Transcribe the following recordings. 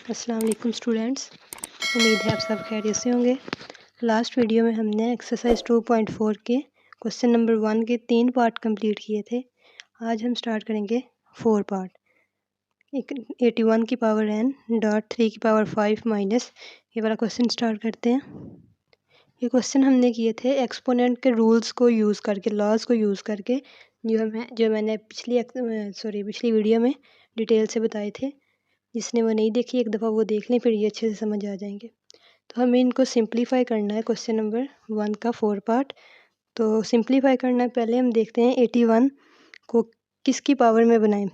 अस्सलाम वालेकुम स्टूडेंट्स, उम्मीद है आप सब खैरियत से होंगे। लास्ट वीडियो में हमने एक्सरसाइज 2.4 के क्वेश्चन नंबर 1 के 3 पार्ट कंप्लीट किए थे। आज हम स्टार्ट करेंगे 4 पार्ट। 81 की पावर n डॉट 3 की पावर 5 माइनस ये वाला क्वेश्चन स्टार्ट करते हैं। ये क्वेश्चन हमने किए थे एक्सपोनेंट के रूल्स को यूज़ करके, लॉज को यूज़ करके, जो मैंने पिछली वीडियो में डिटेल से बताए थे। जिसने वो नहीं देखी एक दफ़ा वो देख लें, फिर ये अच्छे से समझ आ जाएंगे। तो हमें इनको सिंप्लीफाई करना है। क्वेश्चन नंबर 1 का 4 पार्ट। तो सिंप्लीफाई करना है, पहले हम देखते हैं 81 को किसकी पावर में बनाएं।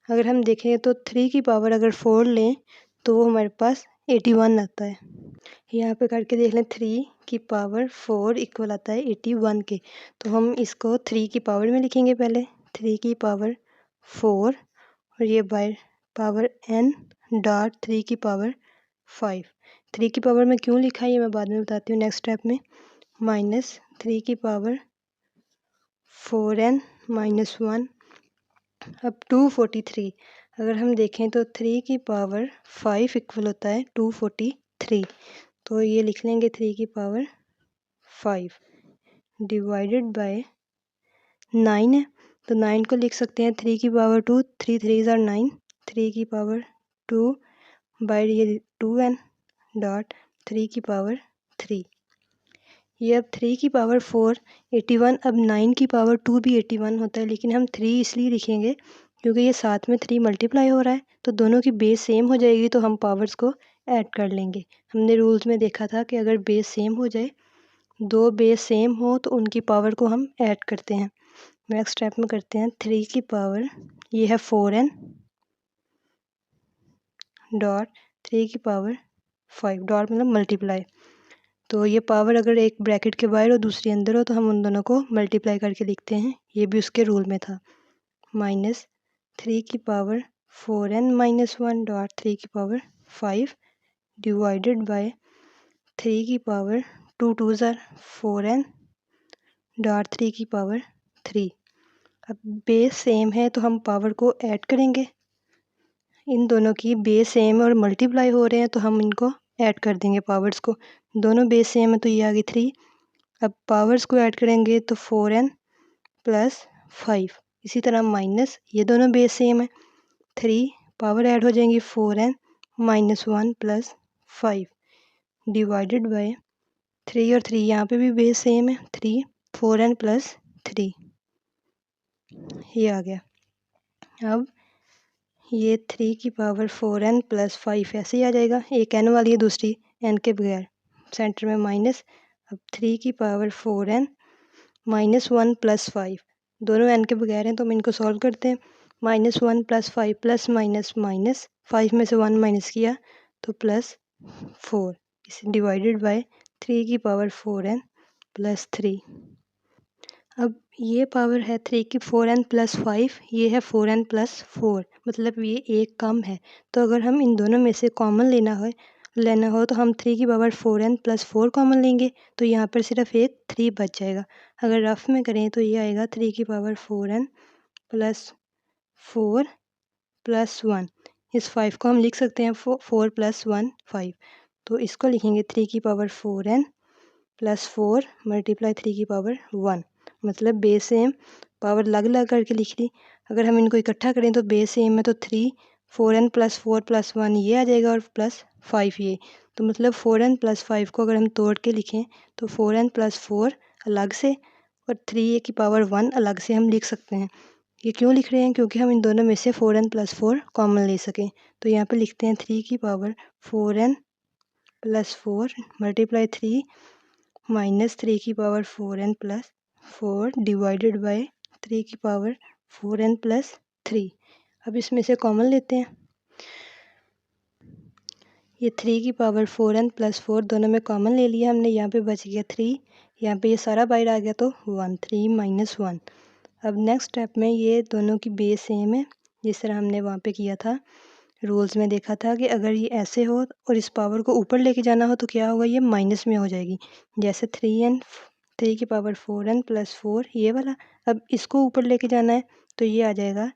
अगर हम देखें तो 3 की पावर अगर 4 लें तो वो हमारे पास 81 आता है। यहाँ पे करके देख लें, 3 की पावर 4 इक्वल आता है 81 के। तो हम इसको 3 की पावर में लिखेंगे पहले, 3 की पावर 4 और ये बाय पावर n डॉट 3 की पावर 5। 3 की पावर में क्यों लिखा है ये मैं बाद में बताती हूँ नेक्स्ट स्टेप में। माइनस 3 की पावर 4n माइनस 1 अब 243। अगर हम देखें तो 3 की पावर 5 इक्वल होता है 243। तो ये लिख लेंगे 3 की पावर 5 डिवाइडेड बाय 9 है, तो 9 को लिख सकते हैं 3 की पावर 2, 3 3 ज़ार 9, 3 की पावर 2 बाय ये 2n डॉट 3 की पावर 3। ये अब 3 की पावर 4 81, अब 9 की पावर 2 भी 81 होता है, लेकिन हम 3 इसलिए लिखेंगे क्योंकि ये साथ में 3 मल्टीप्लाई हो रहा है, तो दोनों की बेस सेम हो जाएगी तो हम पावर्स को ऐड कर लेंगे। हमने रूल्स में देखा था कि अगर बेस सेम हो जाए, दो बेस सेम हो तो उनकी पावर को हम ऐड करते हैं। नेक्स्ट स्टेप में करते हैं 3 की पावर, ये है 4n डॉट 3 की पावर 5, डॉट मतलब मल्टीप्लाई। तो ये पावर अगर एक ब्रैकेट के बाहर और दूसरी अंदर हो तो हम उन दोनों को मल्टीप्लाई करके लिखते हैं, ये भी उसके रूल में था। माइनस 3 की पावर 4n माइनस 1 डॉट 3 की पावर 5 डिवाइडेड बाय 3 की पावर 2 2 ज़ार 4n डॉट 3 की पावर 3। अब बेस सेम है तो हम पावर को ऐड करेंगे। इन दोनों की बेस सेम और मल्टीप्लाई हो रहे हैं तो हम इनको ऐड कर देंगे पावर्स को। दोनों बेस सेम है तो ये आ गई 3। अब पावर्स को ऐड करेंगे तो 4n प्लस 5। इसी तरह माइनस, ये दोनों बेस सेम है, 3 पावर ऐड हो जाएंगी 4n minus 1 plus 5 divided by 3 और 3 यहाँ पे भी बेस सेम है, 3 4n प्लस 3 ये आ गया। अब ये 3 की पावर 4n प्लस 5 ऐसे ही आ जाएगा, एक n वाली है दूसरी n के बगैर, सेंटर में माइनस। अब 3 की पावर 4n माइनस 1 प्लस 5, दोनों n के बगैर हैं तो हम इनको सॉल्व करते हैं। Minus 1 plus 5 plus minus minus, 5 में से 1 माइनस किया तो प्लस 4, इसे डिवाइडेड बाय 3 की पावर 4n प्लस 3। अब ये पावर है 3 की 4n प्लस 5, ये है 4n प्लस 4, मतलब ये एक कम है। तो अगर हम इन दोनों में से कॉमन लेना हो तो हम 3 की पावर 4n प्लस 4 कॉमन लेंगे, तो यहाँ पर सिर्फ एक 3 बच जाएगा। अगर रफ में करें तो ये आएगा 3 की पावर 4n प्लस 4 प्लस 1। इस 5 को हम लिख सकते हैं 4 प्लस 1 5, तो इसको लिखेंगे 3 की पावर 4n प्लस 4 मल्टीप्लाई 3 की पावर 1, मतलब बेस सेम पावर अलग अलग करके लिख ली। अगर हम इनको इकट्ठा करें तो बेस सेम है तो 3 4n प्लस 4 प्लस 1 ये आ जाएगा और प्लस 5 ये, तो मतलब 4n प्लस 5 को अगर हम तोड़ के लिखें तो 4n प्लस 4 अलग से और 3a की पावर 1 अलग से हम लिख सकते हैं। ये क्यों लिख रहे हैं, क्योंकि हम इन दोनों में से 4n प्लस 4 कॉमन ले सकें। तो यहाँ पे लिखते हैं 3 की power 4n plus 4 multiply 3 minus 3 की power 4n plus 4 divided by 3 की पावर 4n प्लस 3। अब इसमें से कॉमन लेते हैं, ये 3 की पावर 4n प्लस 4 दोनों में कॉमन ले लिया हमने, यहाँ पे बच गया 3, यहाँ पे ये सारा बाहर आ गया तो 1, 3 माइनस 1। अब नेक्स्ट स्टेप में ये दोनों की बेस सेम है, जिस तरह हमने वहाँ पे किया था, रूल्स में देखा था कि अगर ये ऐसे हो और इस पावर को ऊपर लेके जाना हो तो क्या होगा, ये माइनस में हो जाएगी। जैसे 3 की पावर 4n प्लस 4 ये वाला, अब इसको ऊपर लेके जाना है तो ये आ जाएगा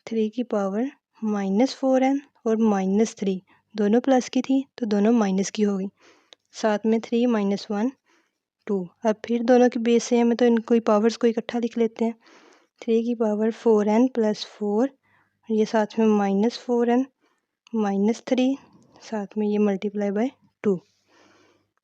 3 की पावर माइनस 4n और माइनस 3, दोनों प्लस की थी तो दोनों माइनस की हो गई। साथ में 3 - 1 2। अब फिर दोनों की बेस सेम है तो इनको पावर्स को इकट्ठा लिख लेते हैं। 3 की पावर 4n + 4, ये साथ में -4n -3, साथ में ये मल्टीप्लाई बाय 2।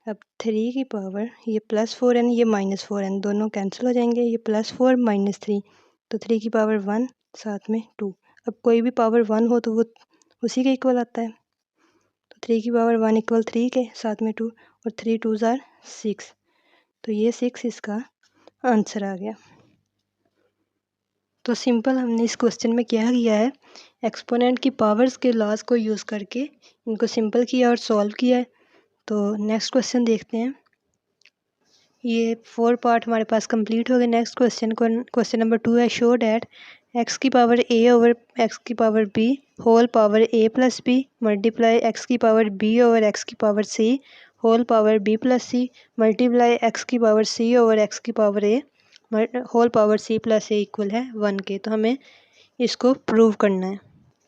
अब 3 की पावर ये +4n ये -4n दोनों कैंसिल हो जाएंगे, ये +4 -3 तो 3 की पावर 1 साथ में 2। अब कोई भी पावर 1 हो तो वो उसी के इक्वल आता है, तो 3 की पावर 1 = 3 के साथ में 2 और 3 2s are 6, तो ये 6 इसका आंसर आ गया। तो सिंपल हमने इस क्वेश्चन में क्या किया है, एक्सपोनेंट की पावर्स के लॉज को यूज़ करके इनको सिंपल किया और सॉल्व किया है। तो नेक्स्ट क्वेश्चन देखते हैं। ये 4 पार्ट हमारे पास कंप्लीट हो गए। नेक्स्ट क्वेश्चन नंबर 2 है, शो डैट x की पावर a ओवर x की power b whole power a + b multiply x की पावर b ओवर x की power c whole power b + c multiply x की power c over x की power a whole power c + a equal है 1 के। तो हमें इसको prove करना है।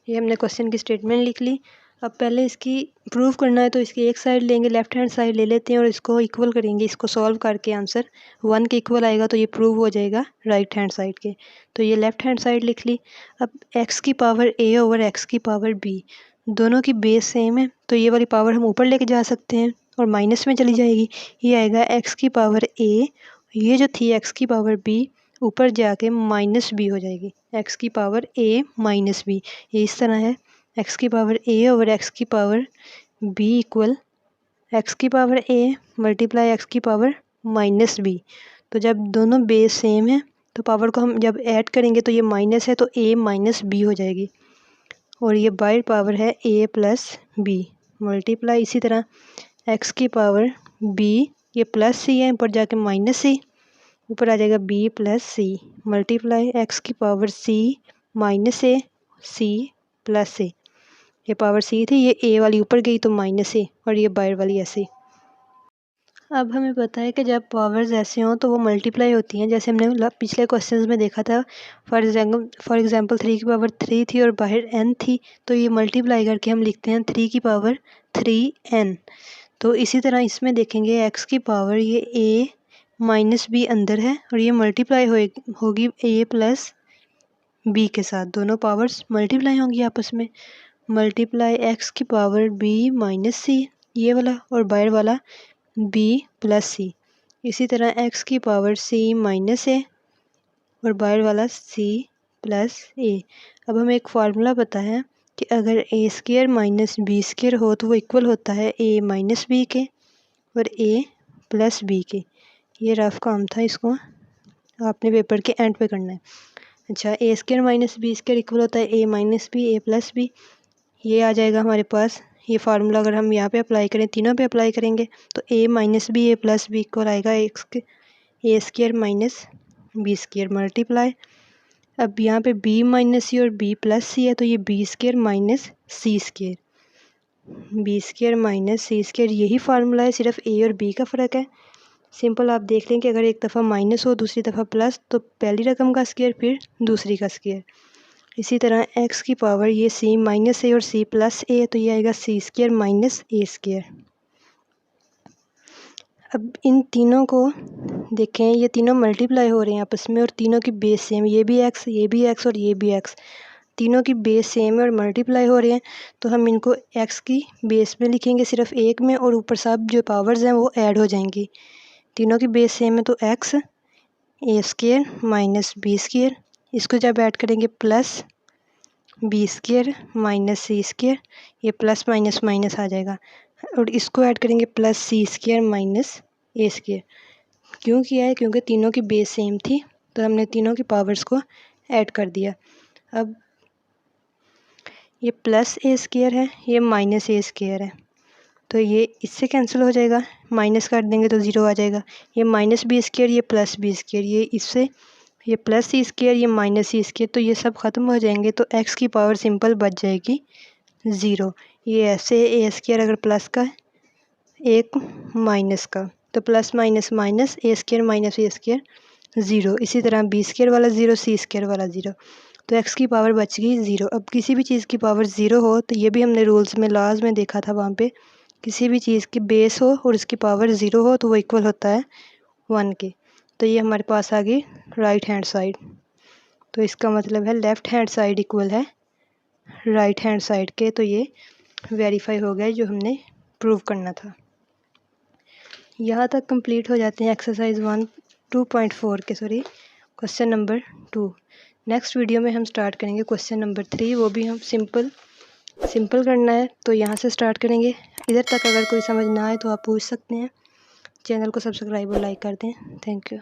ये हमने क्वेश्चन की स्टेटमेंट लिख ली। अब पहले इसकी प्रूव करना है तो इसकी एक साइड लेंगे, लेफ्ट हैंड साइड ले लेते हैं और इसको इक्वल करेंगे। इसको सॉल्व करके आंसर 1 के इक्वल आएगा तो ये प्रूव हो जाएगा राइट हैंड साइड के। तो ये लेफ्ट हैंड साइड लिख ली। अब x की पावर a ओवर x की पावर b दोनों की बेस सेम है तो ये वाली पावर हम ऊपर लेके जा सकते हैं और माइनस में चली जाएगी। ये आएगा x की पावर a, ये जो थी x की पावर b ऊपर जाके -b हो जाएगी, x की पावर a -b। ये इस तरह है, x की पावर a ओवर x की पावर b इक्वल x की पावर a मल्टीप्लाई x की पावर -b। तो जब दोनों बेस सेम है तो पावर को हम जब ऐड करेंगे तो ये माइनस है तो a -b हो जाएगी और ये बाई पावर है a + b मल्टीप्लाई इसी तरह x की पावर b, ये प्लस c है ऊपर जाके -c, ऊपर आ जाएगा b + c मल्टीप्लाई x की power c -a c + a, ये पावर c थी, ये a वाली ऊपर गई तो -a और ये बाहर वाली ऐसे। अब हमें पता है कि जब पावर्स ऐसे हों तो वो मल्टीप्लाई होती हैं, जैसे हमने पिछले क्वेश्चंस में देखा था। फॉर एग्जांपल 3 की पावर 3 थी और बाहर n थी तो ये मल्टीप्लाई करके हम लिखते हैं 3 की पावर 3n। तो इसी तरह इसमें देखेंगे x की पावर ये a -b अंदर है और ये मल्टीप्लाई होगी a + b के साथ, दोनों पावर्स मल्टीप्लाई होंगी आपस में। मल्टीप्लाई x की पावर b -c ये वाला और बाहर वाला b + c, इसी तरह x की पावर c -a और बाहर वाला c + a। अब हमें एक फार्मूला पता है कि अगर a² - b² हो तो वो इक्वल होता है a - b के और a + b के। ये रफ काम था, इसको आपने पेपर के एंड पे करना है। अच्छा, a² - b² इक्वल होता है a - b a + b। ये आ जाएगा हमारे पास। ये फार्मूला अगर हम यहाँ पे अप्लाई करें, तीनों पे अप्लाई करेंगे तो a - b a + b equal आएगा a² - b² मल्टीप्लाई। अब यहाँ पे b - c और b + c है तो ये b² - c², b² - c², यही फार्मूला है, सिर्फ a और b का फ़र्क है। सिंपल आप देख लें कि अगर एक दफ़ा माइनस हो दूसरी दफ़ा प्लस तो पहली रकम का स्क्वायर फिर दूसरी का स्क्वायर। इसी तरह x की पावर ये c - a और c + a तो ये आएगा c² - a²। अब इन तीनों को देखें, ये तीनों मल्टीप्लाई हो रहे हैं आपस में और तीनों की बेस सेम, ये भी x ये भी x और ये भी x, तीनों की बेस सेम है और मल्टीप्लाई हो रहे हैं। तो हम इनको x की बेस में लिखेंगे सिर्फ एक में और ऊपर सब जो पावर्स हैं वो ऐड हो जाएंगी। तीनों की बेस सेम है तो x a² - b², इसको जब ऐड करेंगे प्लस b² - c², ये प्लस माइनस माइनस आ जाएगा और इसको ऐड करेंगे प्लस c² - a²। क्यों किया है? क्योंकि तीनों की बेस सेम थी तो हमने तीनों की पावर्स को ऐड कर दिया। अब ये प्लस a² है, ये -a² है तो ये इससे कैंसिल हो जाएगा, माइनस कर देंगे तो 0 आ जाएगा। ये -b², ये प्लस b², ये इससे ये प्लस c², ये -c², तो ये सब ख़त्म हो जाएंगे तो x की पावर सिंपल बच जाएगी 0। ये ऐसे a² अगर प्लस का एक माइनस का तो plus minus minus a² - a² 0, इसी तरह b² वाला 0 c² वाला 0। तो x की पावर बच गई 0। अब किसी भी चीज़ की पावर 0 हो तो ये भी हमने रूल्स में लॉज में देखा था, वहाँ पे किसी भी चीज़ की बेस हो और उसकी पावर 0 हो तो वो इक्वल होता है 1 के। तो ये हमारे पास आ गई राइट हैंड साइड। तो इसका मतलब है लेफ़्ट हैंड साइड इक्वल है राइट हैंड साइड के। तो ये वेरीफाई हो गया जो हमने प्रूव करना था। यहाँ तक कंप्लीट हो जाते हैं एक्सरसाइज 2.4 के क्वेश्चन नंबर 2। नेक्स्ट वीडियो में हम स्टार्ट करेंगे क्वेश्चन नंबर 3, वो भी हम सिंपल करना है। तो यहाँ से स्टार्ट करेंगे। इधर तक अगर कोई समझ ना आए तो आप पूछ सकते हैं। चैनल को सब्सक्राइब और लाइक कर दें। Thank you.